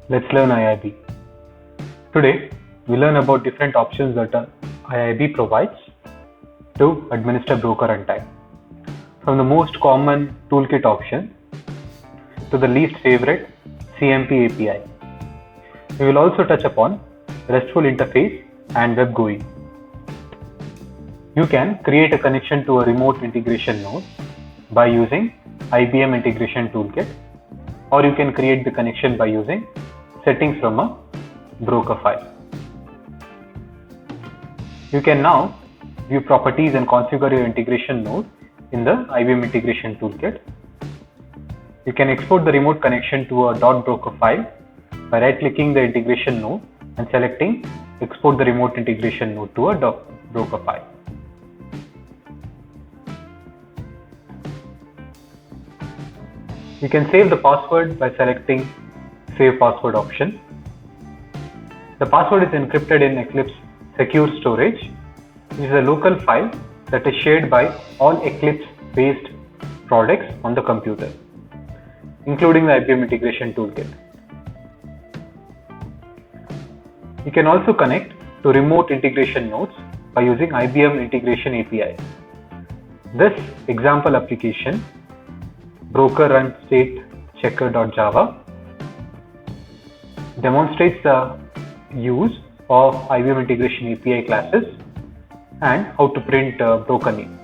Let's learn IIB. Today, we learn about different options that IIB provides to administer broker runtime. From the most common toolkit option to the least favorite CMP API. We will also touch upon RESTful interface and web GUI. You can create a connection to a remote integration node by using IBM Integration Toolkit, or you can create the connection by using settings from a broker file. You can now view properties and configure your integration node in the IBM Integration Toolkit. You can export the remote connection to a .broker file by right-clicking the integration node and selecting Export the remote integration node to a .broker file. You can save the password by selecting Save Password option. The password is encrypted in Eclipse Secure Storage, which is a local file that is shared by all Eclipse-based products on the computer, including the IBM Integration Toolkit. You can also connect to remote integration nodes by using IBM Integration API. This example application, broker run state checker.java, demonstrates the use of IBM Integration API classes and how to print broker name.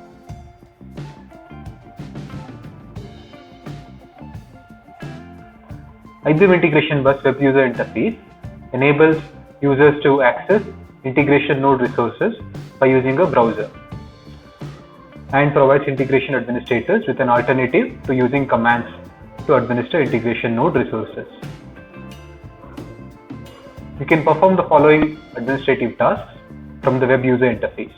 IBM Integration Bus Web User Interface enables users to access integration node resources by using a browser and provides integration administrators with an alternative to using commands to administer integration node resources. You can perform the following administrative tasks from the web user interface.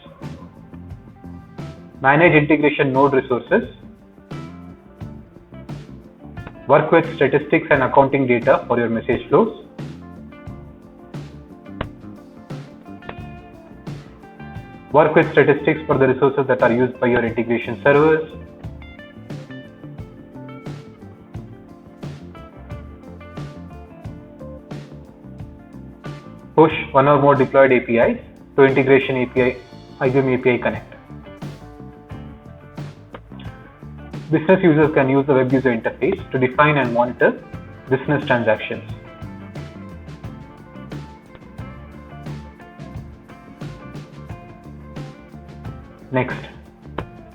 Manage integration node resources. Work with statistics and accounting data for your message flows. Work with statistics for the resources that are used by your integration servers. Push one or more deployed APIs to Integration API, IBM API Connect. Business users can use the web user interface to define and monitor business transactions. Next,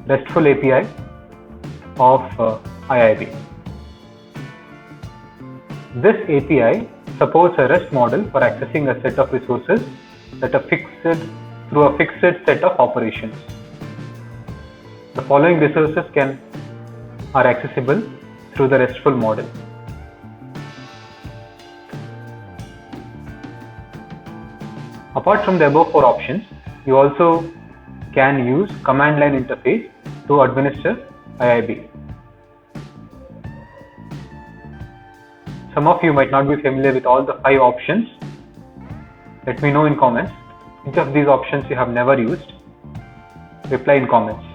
RESTful API of IIB. This API supports a REST model for accessing a set of resources that are fixed through a fixed set of operations. The following resources are accessible through the RESTful model. Apart from the above four options, you also can use command line interface to administer IIB. Some of you might not be familiar with all the 5 options. Let me know in comments which of these options you have never used. Reply in comments.